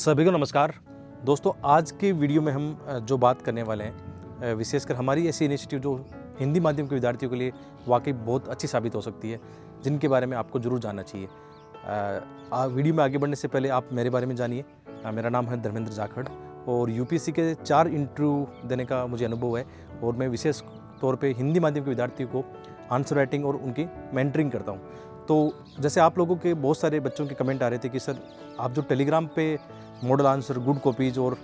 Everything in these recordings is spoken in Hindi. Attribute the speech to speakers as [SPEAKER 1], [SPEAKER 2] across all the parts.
[SPEAKER 1] सभी को नमस्कार। दोस्तों, आज के वीडियो में हम जो बात करने वाले हैं विशेषकर हमारी ऐसी इनिशिएटिव जो हिंदी माध्यम के विद्यार्थियों के लिए वाकई बहुत अच्छी साबित हो सकती है, जिनके बारे में आपको ज़रूर जानना चाहिए। वीडियो में आगे बढ़ने से पहले आप मेरे बारे में जानिए। मेरा नाम है धर्मेंद्र जाखड़ और यूपीएससी के 4 इंटरव्यू देने का मुझे अनुभव है और मैं विशेष तौर पे हिंदी माध्यम के विद्यार्थियों को आंसर राइटिंग और उनकी मेंटरिंग करता हूँ। तो जैसे आप लोगों के बहुत सारे बच्चों के कमेंट आ रहे थे कि सर आप जो टेलीग्राम पे मॉडल आंसर, गुड कॉपीज और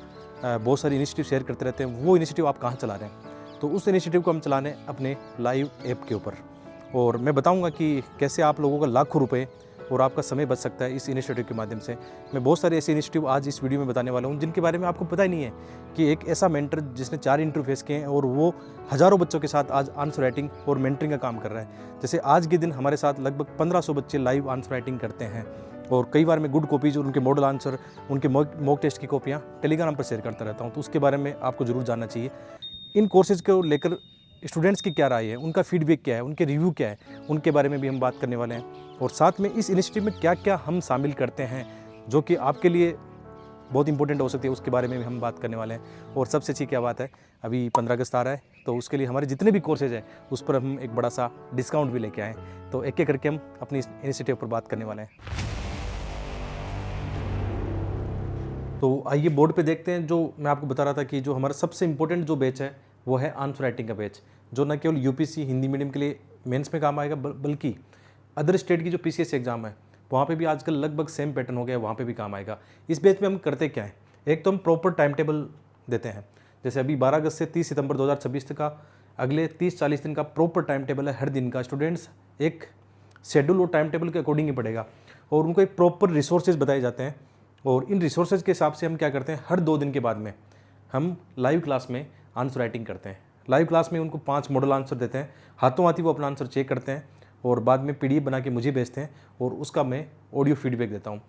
[SPEAKER 1] बहुत सारी इनिशिएटिव शेयर करते रहते हैं, वो इनिशिएटिव आप कहाँ चला रहे हैं? तो उस इनिशिएटिव को हम चला रहे हैं अपने लाइव ऐप के ऊपर और मैं बताऊंगा कि कैसे आप लोगों का लाखों रुपए और आपका समय बच सकता है इस इनिशिएटिव के माध्यम से। मैं बहुत सारे ऐसे इनिशिएटिव आज इस वीडियो में बताने वाला हूँ जिनके बारे में आपको पता ही नहीं है कि एक ऐसा मेंटर जिसने 4 इंटरव्यू फेस किए हैं और वो हज़ारों बच्चों के साथ आज आंसर राइटिंग और मेंटरिंग का काम कर रहा है। जैसे आज के दिन हमारे साथ लगभग 1500 बच्चे लाइव आंसर राइटिंग करते हैं और कई बार मैं गुड कॉपीज और उनके मॉडल आंसर, उनके मॉक टेस्ट की कॉपियाँ टेलीग्राम पर शेयर करता रहता हूँ। तो उसके बारे में आपको ज़रूर जानना चाहिए। इन कोर्सेज़ को लेकर स्टूडेंट्स की क्या राय है, उनका फीडबैक क्या है, उनके रिव्यू क्या है, उनके बारे में भी हम बात करने वाले हैं। और साथ में इस इनिशिएटिव में क्या क्या हम शामिल करते हैं जो कि आपके लिए बहुत इंपॉर्टेंट हो सकती है, उसके बारे में भी हम बात करने वाले हैं। और सबसे अच्छी क्या बात है, अभी 15 अगस्त आ रहा है, तो उसके लिए हमारे जितने भी कोर्सेज हैं उस पर हम एक बड़ा सा डिस्काउंट भी लेके आए। तो एक एक करके हम अपनी इनिशिएटिव पर बात करने वाले हैं। तो आइए बोर्ड पे देखते हैं। जो मैं आपको बता रहा था कि जो हमारा सबसे इम्पोर्टेंट जो बैच है वो है आंसर राइटिंग का बैच, जो न केवल यूपीएससी हिंदी मीडियम के लिए मेंस में काम आएगा बल्कि अदर स्टेट की जो पीसीएस एग्जाम है वहाँ पे भी आजकल लगभग सेम पैटर्न हो गया, वहाँ पे भी काम आएगा। इस बैच में हम करते क्या है, एक तो हम प्रॉपर टाइम टेबल देते हैं। जैसे अभी 12 अगस्त से 30 सितंबर 2026 तक का अगले 30-40 दिन का प्रॉपर टाइम टेबल है। हर दिन का स्टूडेंट्स एक शेड्यूल और टाइम टेबल के अकॉर्डिंग ही पढ़ेगा और उनको एक प्रॉपर रिसोर्सेज बताए जाते हैं। और इन रिसोर्सेज के हिसाब से हम क्या करते हैं, हर 2 दिन के बाद में हम लाइव क्लास में आंसर राइटिंग करते हैं। लाइव क्लास में उनको 5 मॉडल आंसर देते हैं, हाथों हाथी वो अपना आंसर चेक करते हैं और बाद में पीडीएफ बना के मुझे भेजते हैं और उसका मैं ऑडियो फीडबैक देता हूँ।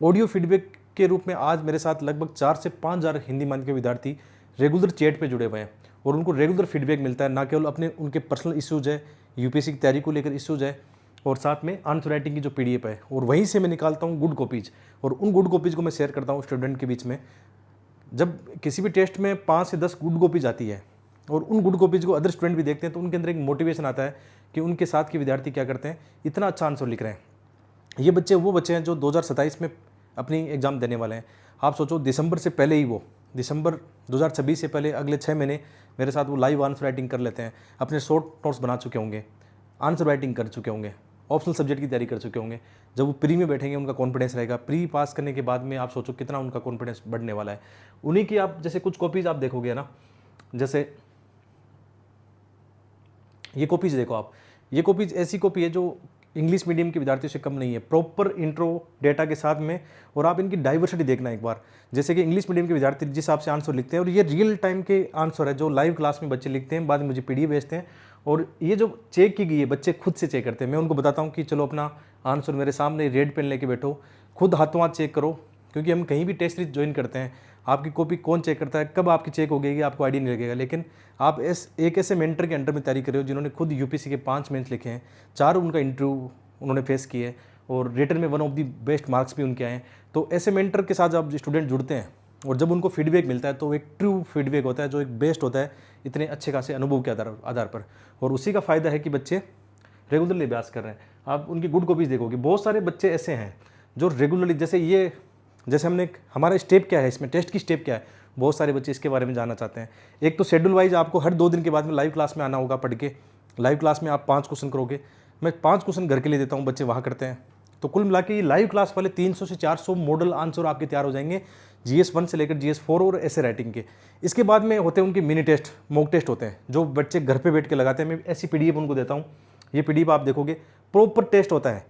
[SPEAKER 1] ऑडियो फीडबैक के रूप में आज मेरे साथ लगभग 4 से 5 हज़ार हिंदी माध्यम के विद्यार्थी रेगुलर चैट पे जुड़े हुए हैं और उनको रेगुलर फीडबैक मिलता है। ना केवल अपने उनके पर्सनल इश्यूज़ है, यूपीएससी की तैयारी को लेकर इश्यूज़ है और साथ में आंसर राइटिंग की जो पीडीएफ है, और वहीं से मैं निकालता हूँ गुड कॉपीज और उन गुड कॉपीज को मैं शेयर करता हूँ स्टूडेंट के बीच में। जब किसी भी टेस्ट में 5 से 10 गुड कॉपीज आती है और उन गुड कॉपीज को अदर स्टूडेंट भी देखते हैं तो उनके अंदर एक मोटिवेशन आता है कि उनके साथ के विद्यार्थी क्या करते हैं, इतना अच्छा आंसर लिख रहे हैं। ये बच्चे वो बच्चे हैं जो 2027 में अपनी एग्ज़ाम देने वाले हैं। आप सोचो, दिसंबर से पहले ही वो दिसंबर 2026 से पहले अगले 6 महीने मेरे साथ वो लाइव आंसर राइटिंग कर लेते हैं, अपने शॉर्ट नोट्स बना चुके होंगे, आंसर राइटिंग कर चुके होंगे, ऑप्शनल सब्जेक्ट की तैयारी कर चुके होंगे। जब वो प्री में बैठेंगे उनका कॉन्फिडेंस रहेगा। प्री पास करने के बाद में आप सोचो कितना उनका कॉन्फिडेंस बढ़ने वाला है। उन्हीं की आप जैसे कुछ कॉपीज आप देखोगे ना, जैसे ये कॉपीज देखो आप, ये कॉपीज ऐसी कॉपी है जो इंग्लिश मीडियम के विद्यार्थियों से कम नहीं है, प्रॉपर इंट्रो डेटा के साथ में। और आप इनकी डाइवर्सिटी देखना एक बार, जैसे कि इंग्लिश मीडियम के विद्यार्थी जिस हिसाब से आंसर लिखते हैं और ये रियल टाइम के आंसर है जो लाइव क्लास में बच्चे लिखते हैं, बाद में मुझे पीडीएफ भेजते हैं और ये जो चेक की गई है बच्चे खुद से चेक करते हैं। मैं उनको बताता हूँ कि चलो अपना आंसर मेरे सामने रेड पेन लेके बैठो, खुद हाथों हाथ चेक करो, क्योंकि हम कहीं भी टेस्ट सीरीज ज्वाइन करते हैं आपकी कॉपी कौन चेक करता है, कब आपकी चेक हो गई आपको आइडिया नहीं लगेगा। लेकिन आप एक ऐसे मेंटर के अंडर में तैयारी कर रहे हो जिन्होंने खुद यूपीएससी के 5 मेंस लिखे हैं, 4 उनका इंटरव्यू उन्होंने फेस किए और रिटन में 1 ऑफ दी बेस्ट मार्क्स भी उनके आए। तो ऐसे मेंटर के साथ जब स्टूडेंट जुड़ते हैं और जब उनको फीडबैक मिलता है तो एक ट्रू फीडबैक होता है जो एक बेस्ट होता है इतने अच्छे खासे अनुभव के आधार पर। और उसी का फ़ायदा है कि बच्चे रेगुलरली अभ्यास कर रहे हैं। आप उनकी गुड कॉपीज़ देखोगे, बहुत सारे बच्चे ऐसे हैं जो रेगुलरली, जैसे हमने हमारा स्टेप क्या है इसमें, टेस्ट की स्टेप क्या है, बहुत सारे बच्चे इसके बारे में जानना चाहते हैं। एक तो शेड्यूल वाइज आपको हर 2 दिन के बाद में लाइव क्लास में आना होगा पढ़ के। लाइव क्लास में आप 5 क्वेश्चन करोगे, मैं 5 क्वेश्चन घर के लिए देता हूँ, बच्चे वहाँ करते हैं। तो कुल मिला के ये लाइव क्लास वाले 300 से 400 मॉडल आंसर आपके तैयार हो जाएंगे, जीएस 1 से लेकर जीएस 4 और ऐसे राइटिंग के। इसके बाद में होते हैं उनके मिनी टेस्ट, मॉक टेस्ट होते हैं जो बच्चे घर पे बैठ के लगाते हैं। मैं ऐसी पीडीएफ उनको देता हूँ, ये पीडीएफ आप देखोगे प्रॉपर टेस्ट होता है।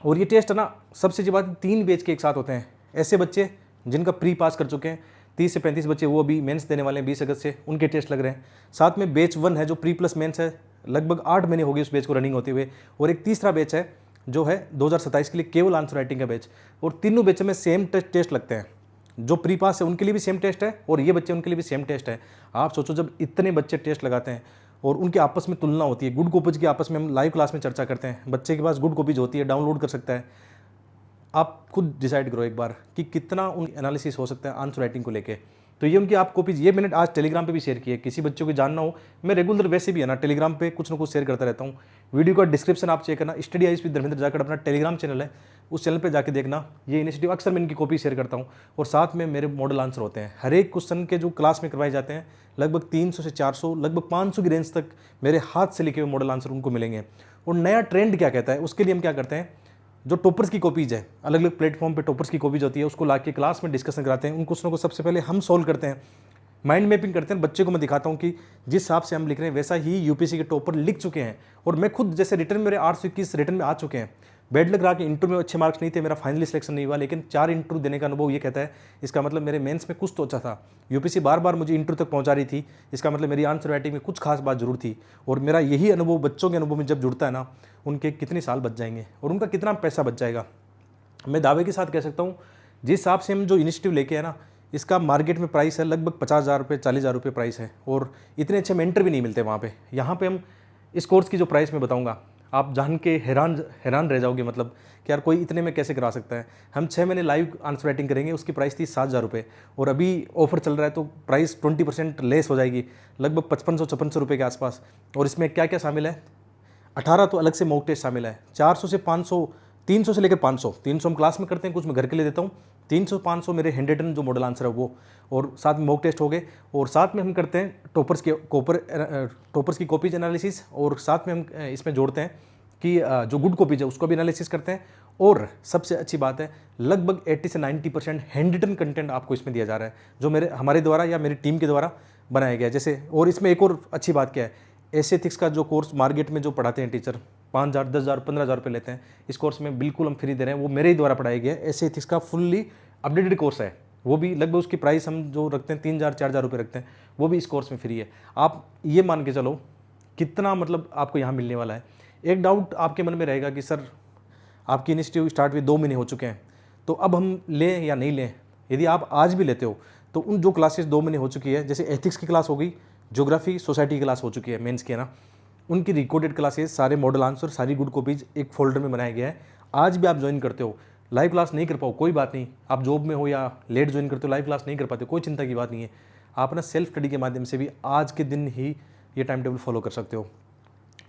[SPEAKER 1] और ये टेस्ट है ना, सबसे अच्छी बात 3 बैच के एक साथ होते हैं। ऐसे बच्चे जिनका प्री पास कर चुके हैं 30 से 35 बच्चे, वो अभी मेंस देने वाले हैं 20 अगस्त से, उनके टेस्ट लग रहे हैं। साथ में बैच 1 है जो प्री प्लस मेंस है, लगभग 8 महीने हो गए उस बैच को रनिंग होते हुए। और एक तीसरा बैच है जो है 2027 के लिए केवल आंसर राइटिंग का बैच। और तीनों बैच में सेम टेस्ट लगते हैं, जो प्री पास है उनके लिए भी सेम टेस्ट है और ये बच्चे उनके लिए भी सेम टेस्ट है। आप सोचो जब इतने बच्चे टेस्ट लगाते हैं और उनके आपस में तुलना होती है, गुड कॉपीज की आपस में हम लाइव क्लास में चर्चा करते हैं, बच्चे के पास गुड कॉपीज होती है, डाउनलोड कर सकता है, आप खुद डिसाइड करो एक बार कि कितना उन एनालिसिस हो सकता है आंसर राइटिंग को लेके। तो ये उनकी आप कॉपीज, ये मैंने आज टेलीग्राम पे भी शेयर की है। किसी बच्चों को जानना हो, मैं रेगुलर वैसे भी है ना टेलीग्राम पे कुछ ना कुछ शेयर करता रहता हूँ। वीडियो का डिस्क्रिप्शन आप चेक करना, स्टडी आईज विद धर्मेंद्र जाकर अपना टेलीग्राम चैनल है, उस चैनल पे जाके देखना। ये इनिशिएटिव अक्सर मैं इनकी कॉपी शेयर करता हूँ, और साथ में मेरे मॉडल आंसर होते हैं। हर एक क्वेश्चन के जो क्लास में करवाए जाते हैं, लगभग 300 से 400, लगभग 500 की रेंज तक मेरे हाथ से लिखे हुए मॉडल आंसर उनको मिलेंगे। और नया ट्रेंड क्या कहता है, उसके लिए हम क्या करते हैं, जो टॉपर्स की कॉपीज है, अलग अलग प्लेटफॉर्म पे टॉपर्स की कॉपीज होती है, उसको ला के क्लास में डिस्कशन कराते हैं। उन क्वेश्चनों को सबसे पहले हम सॉल्व करते हैं, माइंड मैपिंग करते हैं। बच्चे को मैं दिखाता हूँ कि जिस हिसाब से हम लिख रहे हैं वैसा ही यूपीएससी के टॉपर लिख चुके हैं। और मैं खुद जैसे रिटर्न मेरे 821 रिटर्न में आ चुके हैं। बैड लग रहा कि इंटरव्यू में अच्छे मार्क्स नहीं थे, मेरा फाइनली सिलेक्शन नहीं हुआ, लेकिन 4 इंटरव्यू देने का अनुभव ये कहता है, इसका मतलब मेरे मेंस में कुछ तो अच्छा था। यूपीएससी बार बार मुझे इंटरव्यू तक पहुंचा रही थी, इसका मतलब मेरी आंसर राइटिंग में कुछ खास बात जरूर थी। और मेरा यही अनुभव बच्चों के अनुभव में जब जुड़ता है ना, उनके कितने साल बच जाएंगे और उनका कितना पैसा बच जाएगा। मैं दावे के साथ कह सकता हूँ, जिस हिसाब से हम जो इनिशिएटिव लेके है ना, इसका मार्केट में प्राइस है लगभग 50,000 रुपये, 40,000 रुपये प्राइस है। और इतने अच्छे मेंटर भी नहीं मिलते वहाँ पे। यहाँ पे हम इस कोर्स की जो प्राइस मैं बताऊँगा, आप जान के हैरान रह जाओगे, मतलब कि यार कोई इतने में कैसे करा सकता है। हम 6 महीने लाइव आंसर राइटिंग करेंगे, उसकी प्राइस थी 7,000 रुपये, और अभी ऑफर चल रहा है तो प्राइस 20% लेस हो जाएगी, लगभग 5500-5600 रुपये के आसपास। और इसमें क्या क्या शामिल है, 18 तो अलग से मॉक टेस्ट शामिल है, 400 से 500, 300 से लेकर 500 हम क्लास में करते हैं, कुछ मैं घर के लिए देता हूँ। 300-500 मेरे हैंड रिटन जो मॉडल आंसर है वो, और साथ में मॉक टेस्ट हो गए। और साथ में हम करते हैं टॉपर्स की कॉपीज एनालिसिस, और साथ में हम इसमें जोड़ते हैं कि जो गुड कॉपीज है उसको भी एनालिसिस करते हैं। और सबसे अच्छी बात है, लगभग 80 से 90% हैंड रिटन कंटेंट आपको इसमें दिया जा रहा है, जो हमारे द्वारा या मेरी टीम के द्वारा बनाया गया है। जैसे, और इसमें एक और अच्छी बात क्या है, एस एथिक्स का जो कोर्स मार्केट में जो पढ़ाते हैं टीचर 5,000, 10,000, 15,000 रुपये लेते हैं, इस कोर्स में बिल्कुल हम फ्री दे रहे हैं। वो मेरे ही द्वारा पढ़ाया गया है। एस एथिक्स का फुल्ली अपडेटेड कोर्स है, वो भी लगभग उसकी प्राइस हम जो रखते हैं 3,000, 4,000 रुपये रखते हैं, वो भी इस कोर्स में फ्री है। आप ये मान के चलो कितना मतलब आपको यहाँ मिलने वाला है। एक डाउट आपके मन में रहेगा कि सर आपकी इनिशिएटिव स्टार्ट हुए 2 महीने हो चुके हैं, तो अब हम लें या नहीं लें। यदि आप आज भी लेते हो तो उन जो क्लासेस 2 महीने हो चुकी है, जैसे एथिक्स की क्लास हो गई, ज्योग्राफी सोसाइटी की क्लास हो चुकी है मेंस की, है ना, उनकी रिकॉर्डेड क्लासेस, सारे मॉडल आंसर, सारी गुड कॉपीज एक फोल्डर में बनाया गया है। आज भी आप ज्वाइन करते हो, लाइव क्लास नहीं कर पाओ कोई बात नहीं, आप जॉब में हो या लेट ज्वाइन करते हो, लाइव क्लास नहीं कर पाते, कोई चिंता की बात नहीं है। आप ना सेल्फ स्टडी के माध्यम से भी आज के दिन ही ये टाइम टेबल फॉलो कर सकते हो।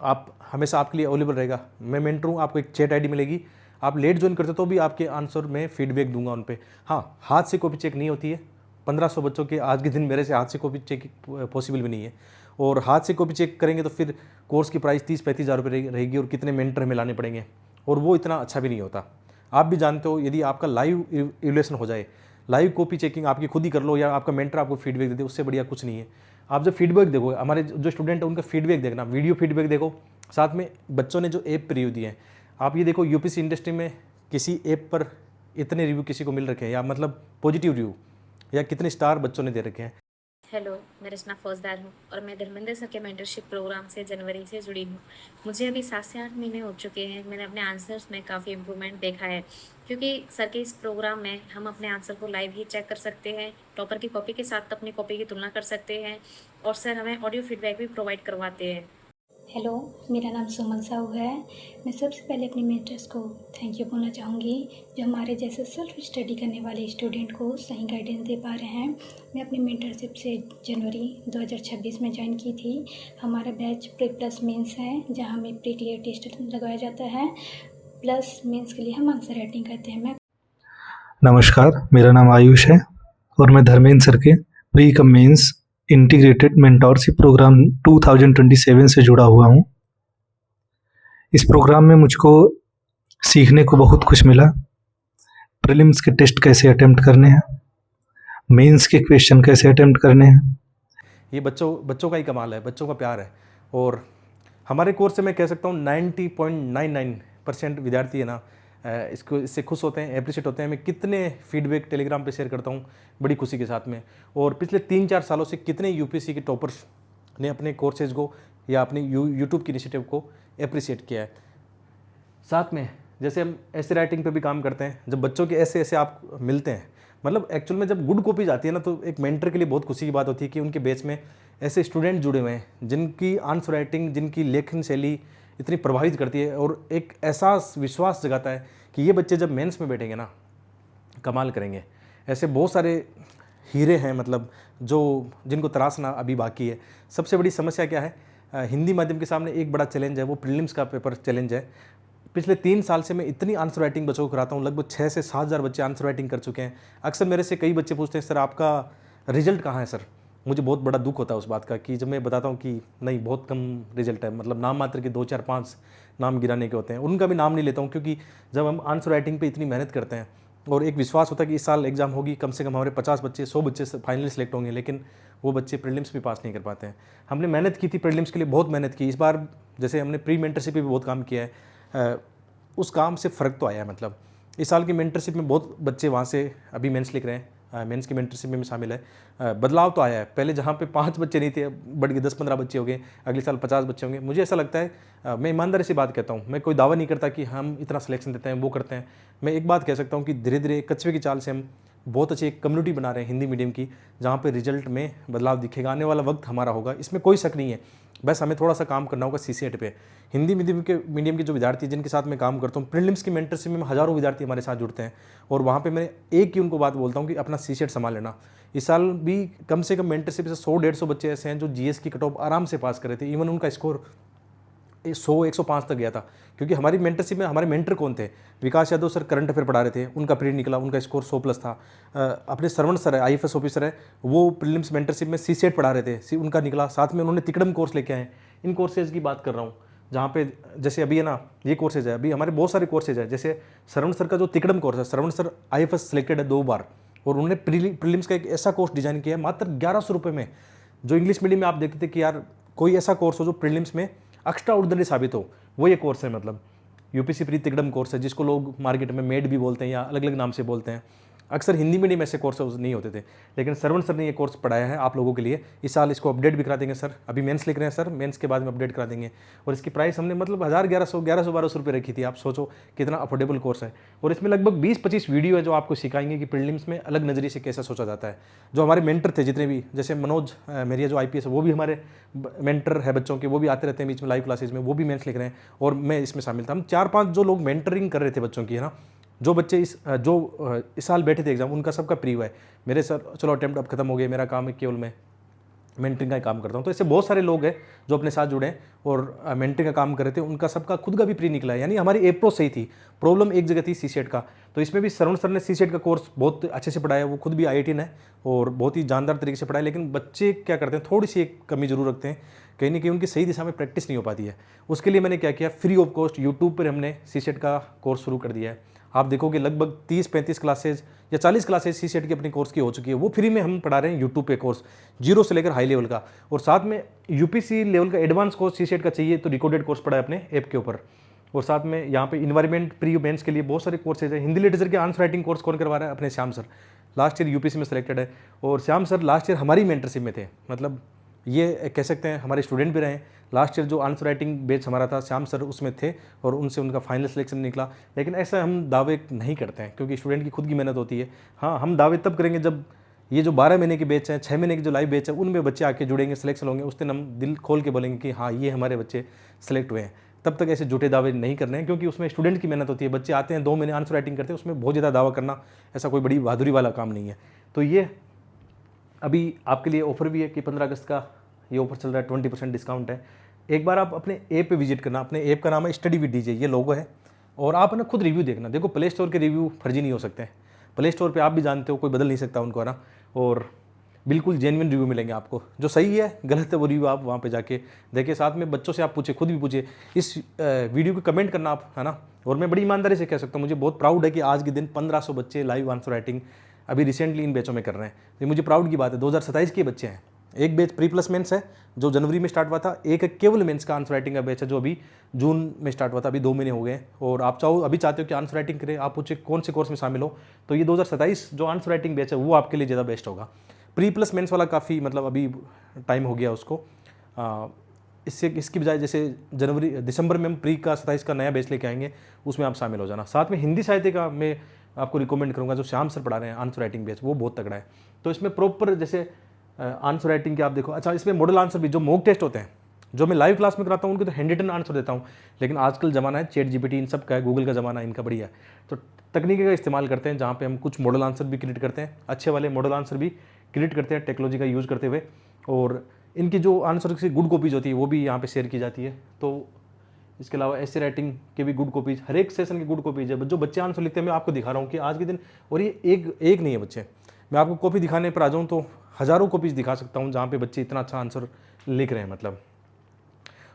[SPEAKER 1] आप हमेशा आपके लिए अवेलेबल रहेगा, मैं मेंटर हूँ, आपको एक चैट आईडी मिलेगी। आप लेट ज्वाइन करते हो तो भी आपके आंसर में फीडबैक दूंगा उन पे। हाँ, हाथ से कॉपी चेक नहीं होती है। 1500 बच्चों के आज के दिन मेरे से हाथ से कॉपी चेक पॉसिबल भी नहीं है। और हाथ से कॉपी चेक करेंगे तो फिर कोर्स की प्राइस 30-35 हज़ार रुपये रहेगी, और कितने मेंटर हमें लाने पड़ेंगे, और वो इतना अच्छा भी नहीं होता। आप भी जानते हो, यदि आपका लाइव इवैल्यूएशन हो जाए, लाइव कॉपी चेकिंग आपकी खुद ही कर लो, या आपका मेंटर आपको फीडबैक दे दे, उससे बढ़िया कुछ नहीं है। आप जब फीडबैक देखो, हमारे जो स्टूडेंट है उनका फीडबैक देखना, वीडियो फीडबैक देखो, साथ में बच्चों ने जो ऐप पर रिव्यू दिए हैं, आप ये देखो यूपीएससी इंडस्ट्री में किसी ऐप पर इतने रिव्यू किसी को मिल रखे हैं, या मतलब पॉजिटिव रिव्यू, या कितने स्टार बच्चों ने दे रखे हैं।
[SPEAKER 2] हेलो, मैं रचना फौजदार हूँ और मैं धर्मेंद्र सर के मेंटरशिप प्रोग्राम से जनवरी से जुड़ी हूँ। मुझे अभी 7 से 8 महीने हो चुके हैं। मैंने अपने आंसर्स में काफ़ी इम्प्रूवमेंट देखा है, क्योंकि सर के इस प्रोग्राम में हम अपने आंसर को लाइव ही चेक कर सकते हैं, टॉपर की कॉपी के साथ अपनी कॉपी की तुलना कर सकते हैं, और सर हमें ऑडियो फीडबैक भी प्रोवाइड करवाते हैं।
[SPEAKER 3] हेलो, मेरा नाम सुमन साहू है। मैं सबसे पहले अपने मेंटर्स को थैंक यू बोलना चाहूँगी, जो हमारे जैसे सेल्फ स्टडी करने वाले स्टूडेंट को सही गाइडेंस दे पा रहे हैं। मैं अपनी मेंटरशिप से जनवरी 2026 में ज्वाइन की थी। हमारा बैच प्री प्लस मेंस है, जहाँ हमें प्री क्लियर टेस्ट लगवाया जाता है, प्लस मेंस के लिए हम आंसर राइटिंग करते हैं। मैं
[SPEAKER 4] नमस्कार, मेरा नाम आयुष है और मैं धर्मेंद्र सर के pre cum mains integrated mentorship program 2027 से जुड़ा हुआ हूँ। इस प्रोग्राम में मुझको सीखने को बहुत कुछ मिला। प्रीलिम्स के टेस्ट कैसे अटेम्प्ट करने हैं, मेंस के क्वेश्चन कैसे अटेम्प्ट करने हैं।
[SPEAKER 1] ये बच्चों का ही कमाल है, बच्चों का प्यार है। और हमारे कोर्स से मैं कह सकता हूँ 90.99% विद्यार्थी है ना, इससे खुश होते हैं, एप्रिशिएट होते हैं। मैं कितने फीडबैक टेलीग्राम पे शेयर करता हूँ बड़ी खुशी के साथ में। और पिछले 3-4 सालों से कितने यूपीएससी के टॉपर्स ने अपने कोर्सेज को या अपने यूट्यूब की इनिशिएटिव को एप्रिशिएट किया है। साथ में जैसे हम ऐसे राइटिंग पे भी काम करते हैं, जब बच्चों के ऐसे आप मिलते हैं, मतलब एक्चुअल में जब गुड कॉपीज आती है ना, तो एक मेंटर के लिए बहुत खुशी की बात होती है कि उनके बैच में ऐसे स्टूडेंट जुड़े हुए हैं जिनकी आंसर राइटिंग, जिनकी लेखन शैली इतनी प्रभावित करती है, और एक एहसास, विश्वास जगाता है कि ये बच्चे जब मेंस में बैठेंगे ना, कमाल करेंगे। ऐसे बहुत सारे हीरे हैं मतलब जो जिनको तराशना अभी बाकी है। सबसे बड़ी समस्या क्या है, हिंदी माध्यम के सामने एक बड़ा चैलेंज है, वो प्रीलिम्स का पेपर चैलेंज है। पिछले 3 साल से मैं इतनी आंसर राइटिंग बच्चों को कराता हूँ, लगभग 6 से 7 हज़ार बच्चे आंसर राइटिंग कर चुके हैं। अक्सर मेरे से कई बच्चे पूछते हैं सर आपका रिजल्ट कहाँ है सर। मुझे बहुत बड़ा दुख होता है उस बात का कि जब मैं बताता हूँ कि नहीं बहुत कम रिजल्ट है, मतलब नाम मात्र के 2 4 5 नाम गिराने के होते हैं, उनका भी नाम नहीं लेता हूँ, क्योंकि जब हम आंसर राइटिंग पे इतनी मेहनत करते हैं और एक विश्वास होता है कि इस साल एग्जाम होगी, कम से कम हमारे 50 बच्चे 100 बच्चे फाइनली सेलेक्ट होंगे, लेकिन वो बच्चे प्रीलिम्स भी पास नहीं कर पाते हैं। हमने मेहनत की थी प्रीलिम्स के लिए, बहुत मेहनत की। इस बार जैसे हमने प्री मेंटरशिप पे भी बहुत काम किया है, उस काम से फ़र्क तो आया है। मतलब इस साल की मेंटरशिप में बहुत बच्चे वहाँ से अभी मेंस लिख रहे हैं, मेंस की मेंटरशिप में भी शामिल है। बदलाव तो आया है, पहले जहाँ पे 5 बच्चे नहीं थे बढ़ के 10-15 बच्चे हो गए, अगले साल 50 बच्चे होंगे। मुझे ऐसा लगता है, मैं ईमानदारी से बात कहता हूँ, मैं कोई दावा नहीं करता कि हम इतना सिलेक्शन देते हैं वो करते हैं। मैं एक बात कह सकता हूँ कि धीरे धीरे कछुए की चाल से हम बहुत अच्छी एक कम्युनिटी बना रहे हैं हिंदी मीडियम की, जहाँ पे रिजल्ट में बदलाव दिखेगा। आने वाला वक्त हमारा होगा, इसमें कोई शक नहीं है। बस हमें थोड़ा सा काम करना होगा सीसीएट पे। हिंदी मीडियम के जो विद्यार्थी जिनके साथ मैं काम करता हूँ, प्रीलिम्स की मेंटरशिप में हज़ारों विद्यार्थी हमारे साथ जुड़ते हैं, और वहाँ पे मैं एक ही उनको बात बोलता हूँ कि अपना सीसीएट संभाल लेना। इस साल भी कम से कम मेंटरशिप से 100-150 बच्चे ऐसे हैं जो जीएस की कट ऑफ आराम से पास कर रहे थे। इवन उनका स्कोर 100-105 तक गया था, क्योंकि हमारी मेंटरशिप में हमारे मेंटर कौन थे, विकास यादव सर करंट अफेयर पढ़ा रहे थे, उनका प्री निकला, उनका स्कोर 100+ था। अपने श्रवण सर है, आईएफएस ऑफिसर है, वो प्रीलिम्स मेंटरशिप में सीसेट पढ़ा रहे थे, उनका निकला। साथ में उन्होंने तिकड़म कोर्स लेके आए। इन कोर्सेज की बात कर रहा हूँ, जहाँ पे जैसे अभी है ना ये कोर्सेज है, अभी हमारे बहुत सारे कोर्सेज है। जैसे श्रवण सर का जो तिकड़म कोर्स है, श्रवण सर आईएफएस सिलेक्टेड है 2 बार, और उन्होंने प्रीलिम्स का एक ऐसा कोर्स डिजाइन किया है मात्र 1100 रुपये में। जो इंग्लिश मीडियम में आप देखते थे कि यार कोई ऐसा कोर्स हो जो प्रीलिम्स में एक्स्ट्रा ऑर्डिनरी साबित हो, वो ये कोर्स है। मतलब यूपीसी प्री तिकड़म कोर्स है, जिसको लोग मार्केट में मेड भी बोलते हैं या अलग अलग नाम से बोलते हैं। अक्सर हिंदी मीडियम ऐसे कोर्स नहीं होते थे, लेकिन श्रवण सर ने ये कोर्स पढ़ाया है आप लोगों के लिए। इस साल इसको अपडेट भी करा देंगे सर, अभी मेंस लिख रहे हैं सर, मेंस के बाद में अपडेट करा देंगे। और इसकी प्राइस हमने मतलब 1100-1200 रुपये रखी थी। आप सोचो कितना अफोर्डेबल कोर्स है। और इसमें लगभग 20-25 वीडियो है जो आपको सिखाएंगे कि प्रीलिम्स में अलग नज़रिए से कैसा सोचा जाता है। जो हमारे मेंटर थे जितने भी, जैसे मनोज मेरिया जो आईपीएस है, वो भी हमारे मेंटर है बच्चों के, वो भी आते रहते हैं बीच में लाइव क्लासेज में, वो भी मेंस लिख रहे हैं और मैं इसमें शामिल था। हम 4-5 जो लोग मेंटरिंग कर रहे थे बच्चों की, है ना, जो बच्चे इस साल बैठे थे एग्जाम, उनका सबका प्री हुआ है। मेरे सर चलो अटेम्प्ट अब खत्म हो गए, मेरा काम है केवल मैं मेंटरिंग का काम करता हूँ। तो ऐसे बहुत सारे लोग हैं जो अपने साथ जुड़े हैं और मेंटरिंग का काम कर रहे थे, उनका सबका खुद का भी प्री निकला है। यानी हमारी अप्रोच सही थी, प्रॉब्लम एक जगह थी सीसेट का। तो इसमें भी श्रवण सर ने सीसेट का कोर्स बहुत अच्छे से पढ़ाया, वो खुद भी IITian है और बहुत ही जानदार तरीके से पढ़ाया। लेकिन बच्चे क्या करते हैं, थोड़ी सी एक कमी जरूर रखते हैं, कहीं ना कहीं उनकी सही दिशा में प्रैक्टिस नहीं हो पाती है। उसके लिए मैंने क्या किया, फ्री ऑफ कॉस्ट यूट्यूब पर हमने सीसेट का कोर्स शुरू कर दिया है। आप देखोगे लगभग 30-35 क्लासेज या 40 क्लासेज सीसेट की अपनी कोर्स की हो चुकी है। वो फ्री में हम पढ़ा रहे हैं यूट्यूब पे कोर्स, 0 से लेकर हाई लेवल का। और साथ में यूपीसी लेवल का एडवांस कोर्स सीसेट का चाहिए तो रिकॉर्डेड कोर्स पढ़ा है अपने ऐप के ऊपर। और साथ में यहाँ पे इन्वायरमेंट प्री मेंस के लिए बहुत सारे कोर्सेज हैं। हिंदी लिटरेचर के आंसर राइटिंग कोर्स कौन करवा रहा है, अपने Shyam sir, last year UPC में सेलेक्टेड है। और श्याम सर लास्ट ईयर हमारी मेंटरशिप में थे, मतलब ये कह सकते हैं हमारे स्टूडेंट भी रहे। लास्ट ईयर जो आंसर राइटिंग बैच हमारा था, श्याम सर उसमें थे और उनसे उनका फाइनल सिलेक्शन निकला। लेकिन ऐसा हम दावे नहीं करते हैं, क्योंकि स्टूडेंट की खुद की मेहनत होती है। हाँ, हम दावे तब करेंगे जब ये जो 12 महीने की बैच है, 6 महीने की जो लाइव बैच है, उनमें बच्चे आके जुड़ेंगे, सिलेक्शन होंगे, उस दिन हम दिल खोल के बोलेंगे कि हाँ ये हमारे बच्चे सेलेक्ट हुए हैं। तब तक ऐसे झूठे दावे नहीं करने हैं, क्योंकि उसमें स्टूडेंट की मेहनत होती है। बच्चे आते हैं 2 महीने आंसर राइटिंग करते हैं, उसमें बहुत ज़्यादा दावा करना ऐसा कोई बड़ी बहादुरी वाला काम नहीं है। तो ये अभी आपके लिए ऑफर भी है कि 15 अगस्त का ये ऑफर चल रहा है, 20% डिस्काउंट है। एक बार आप अपने ऐप पे विजिट करना, अपने ऐप का नाम है स्टडी विद डीजे, ये लोगो है, और आप ना खुद रिव्यू देखना। देखो प्ले स्टोर के रिव्यू फर्जी नहीं हो सकते हैं, प्ले स्टोर पे आप भी जानते हो कोई बदल नहीं सकता उनको, है ना, और बिल्कुल जेन्युइन रिव्यू मिलेंगे आपको। जो सही है गलत है वो रिव्यू आप वहाँ पे जाके देखिए। साथ में बच्चों से आप पूछे, खुद भी पूछे, इस वीडियो को कमेंट करना आप, है ना। और मैं बड़ी ईमानदारी से कह सकता हूँ, मुझे बहुत प्राउड है कि आज के दिन 1500 बच्चे लाइव आंसर राइटिंग अभी रिसेंटली इन बैचों में कर रहे हैं। ये मुझे प्राउड की बात है। 2027 के बच्चे हैं। एक बैच प्री प्लस मेंस है जो जनवरी में स्टार्ट हुआ था, एक केवल मेंस का आंसर राइटिंग का बैच है जो अभी जून में स्टार्ट हुआ था, अभी 2 महीने हो गए। और आप चाहो अभी चाहते हो कि आंसर राइटिंग करें, आप पूछे कौन से कोर्स में शामिल हो, तो ये 2027 जो आंसर राइटिंग बैच है वो आपके लिए ज़्यादा बेस्ट होगा। प्री प्लस मेंस वाला काफ़ी मतलब अभी टाइम हो गया उसको, इसकी बजाय जैसे दिसंबर में हम प्री का 27 का नया बैच लेके आएंगे, उसमें आप शामिल हो जाना। साथ में हिंदी साहित्य का मैं आपको रिकमेंड करूँगा, जो श्याम सर पढ़ा रहे हैं आंसर राइटिंग बैच, वो बहुत तगड़ा है। तो इसमें प्रॉपर जैसे आंसर राइटिंग के आप देखो, अच्छा इसमें मॉडल आंसर भी, जो मॉक टेस्ट होते हैं, जो मैं लाइव क्लास में कराता हूँ उनके तो हैंड रिटन आंसर देता हूँ, लेकिन आजकल ज़माना है चैट जीपीटी इन सब का है, गूगल का ज़माना है, इनका बढ़िया है। तो तकनीकी का इस्तेमाल करते हैं जहाँ पे हम कुछ मॉडल आंसर भी क्रिएट करते हैं, अच्छे वाले मॉडल आंसर भी क्रिएट करते हैं टेक्नोलॉजी का यूज़ करते हुए, और इनकी जो आंसर की गुड कॉपीज होती है वो भी यहाँ पे शेयर की जाती है। तो इसके अलावा ऐसे राइटिंग के भी गुड कॉपीज, हर एक सेशन की गुड कॉपीज है। जो बच्चे आंसर लिखते हैं मैं आपको दिखा रहा हूँ कि आज के दिन, और ये एक नहीं है बच्चे, मैं आपको कॉपी दिखाने पर आ जाऊँ तो हज़ारों कॉपीज दिखा सकता हूँ जहाँ पे बच्चे इतना अच्छा आंसर लिख रहे हैं मतलब।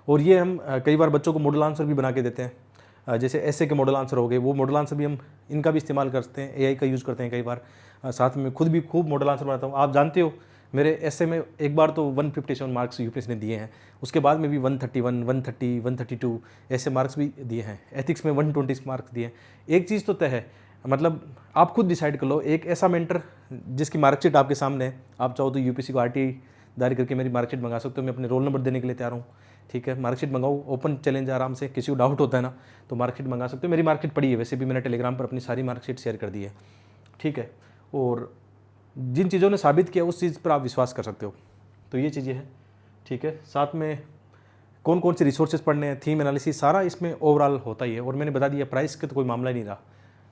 [SPEAKER 1] और ये हम कई बार बच्चों को मॉडल आंसर भी बना के देते हैं, जैसे ऐसे के मॉडल आंसर हो गए, वो मॉडल आंसर भी हम इनका भी इस्तेमाल करते हैं, एआई का यूज़ करते हैं कई बार। साथ में खुद भी खूब मॉडल आंसर बनाता हूँ। आप जानते हो मेरे ऐसे में एक बार तो 157 मार्क्स यूपीएससी ने दिए हैं, उसके बाद में भी 131, 130, 132 ऐसे मार्क्स भी दिए हैं। एथिक्स में 120 मार्क्स दिए हैं। एक चीज़ तो तय है, मतलब आप खुद डिसाइड कर लो, एक ऐसा मेंटर जिसकी मार्कशीट आपके सामने है, आप चाहो तो यूपीएससी को आरटीआई दायर करके मेरी मार्कशीट मंगा सकते हो, मैं अपने रोल नंबर देने के लिए तैयार हूँ। ठीक है, मार्कशीट मंगाओ, ओपन चैलेंज, आराम से, किसी को डाउट होता है ना तो मार्कशीट मंगा सकते हो। मेरी मार्कशीट पड़ी है, वैसे भी मैंने टेलीग्राम पर अपनी सारी मार्कशीट शेयर कर दी है। ठीक है, और जिन चीज़ों ने साबित किया उस चीज़ पर आप विश्वास कर सकते हो। तो ये चीज़ें हैं। ठीक है, साथ में कौन कौन से रिसोर्सेज पढ़ने हैं, थीम एनालिसिस, सारा इसमें ओवरऑल होता ही है। और मैंने बता दिया प्राइस का तो कोई मामला ही नहीं रहा,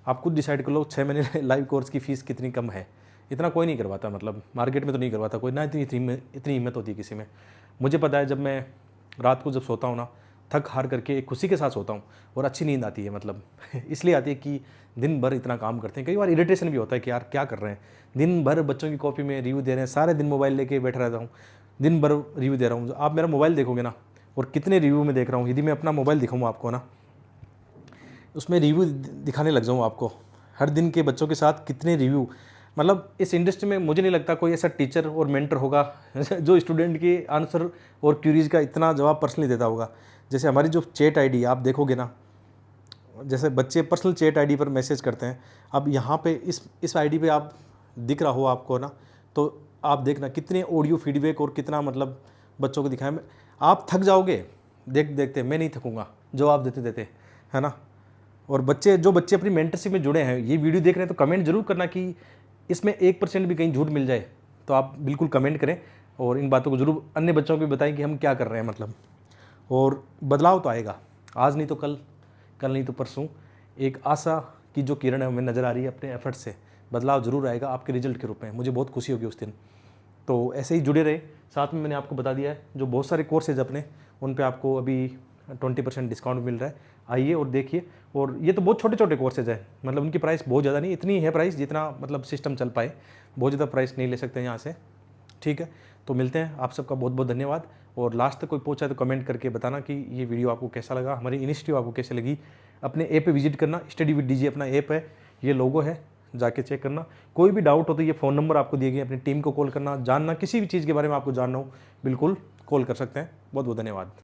[SPEAKER 1] आप खुद डिसाइड कर लो 6 महीने लाइव कोर्स की फ़ीस कितनी कम है। इतना कोई नहीं करवाता, मतलब मार्केट में तो नहीं करवाता कोई, ना इतनी हिम्मत होती है किसी में। मुझे पता है, जब मैं रात को जब सोता हूँ ना, थक हार करके एक खुशी के साथ सोता हूँ और अच्छी नींद आती है, मतलब इसलिए आती है कि दिन भर इतना काम करते हैं। कई बार इरिटेशन भी होता है कि यार क्या कर रहे हैं, दिन भर बच्चों की कॉपी में रिव्यू दे रहे हैं, सारे दिन मोबाइल लेके बैठा रहता हूँ, दिन भर रिव्यू दे रहा हूँ। आप मेरा मोबाइल देखोगे ना, और कितने रिव्यू में देख रहा हूँ, यदि मैं अपना मोबाइल दिखाऊँ आपको ना, उसमें रिव्यू दिखाने लग जाऊँ आपको, हर दिन के बच्चों के साथ कितने रिव्यू। मतलब इस इंडस्ट्री में मुझे नहीं लगता कोई ऐसा टीचर और मेंटर होगा जो स्टूडेंट के आंसर और क्यूरीज का इतना जवाब पर्सनली देता होगा। जैसे हमारी जो चैट आईडी आप देखोगे ना, जैसे बच्चे पर्सनल चैट आईडी पर मैसेज करते हैं, अब यहाँ पे इस आईडी पे आप दिख रहा हो आपको ना, तो आप देखना कितने ऑडियो फीडबैक और कितना मतलब बच्चों को दिखाया। आप थक जाओगे देखते, मैं नहीं थकूँगा जवाब देते देते, है ना। और जो बच्चे अपनी मेंटरशिप में जुड़े हैं, ये वीडियो देख रहे हैं, तो कमेंट जरूर करना कि इसमें 1% भी कहीं झूठ मिल जाए तो आप बिल्कुल कमेंट करें, और इन बातों को जरूर अन्य बच्चों को भी बताएं कि हम क्या कर रहे हैं मतलब। और बदलाव तो आएगा, आज नहीं तो कल, कल नहीं तो परसों। एक आशा की जो किरण है हमें नज़र आ रही है, अपने एफर्ट से बदलाव जरूर आएगा आपके रिजल्ट के रूप में। मुझे बहुत खुशी होगी उस दिन। तो ऐसे ही जुड़े रहे। साथ में मैंने आपको बता दिया है जो बहुत सारे कोर्सेज अपने, उन पे आपको अभी 20% डिस्काउंट मिल रहा है, आइए और देखिए। और ये तो बहुत छोटे छोटे कोर्सेज हैं, मतलब उनकी प्राइस बहुत ज़्यादा नहीं, इतनी है प्राइस जितना मतलब सिस्टम चल पाए, बहुत ज़्यादा प्राइस नहीं ले सकते यहाँ से। ठीक है, तो मिलते हैं। आप सबका बहुत बहुत धन्यवाद। और लास्ट तक कोई पूछा तो कमेंट करके बताना कि ये वीडियो आपको कैसा लगा, हमारी इनिशिएटिव आपको कैसे लगी। अपने ऐप पे विजिट करना, स्टडी विद डीजे अपना ऐप है, ये लोगो है, जाके चेक करना। कोई भी डाउट हो तो ये फ़ोन नंबर आपको दिए गए, अपनी टीम को कॉल करना, जानना किसी भी चीज़ के बारे में आपको जानना हो बिल्कुल कॉल कर सकते हैं। बहुत बहुत धन्यवाद।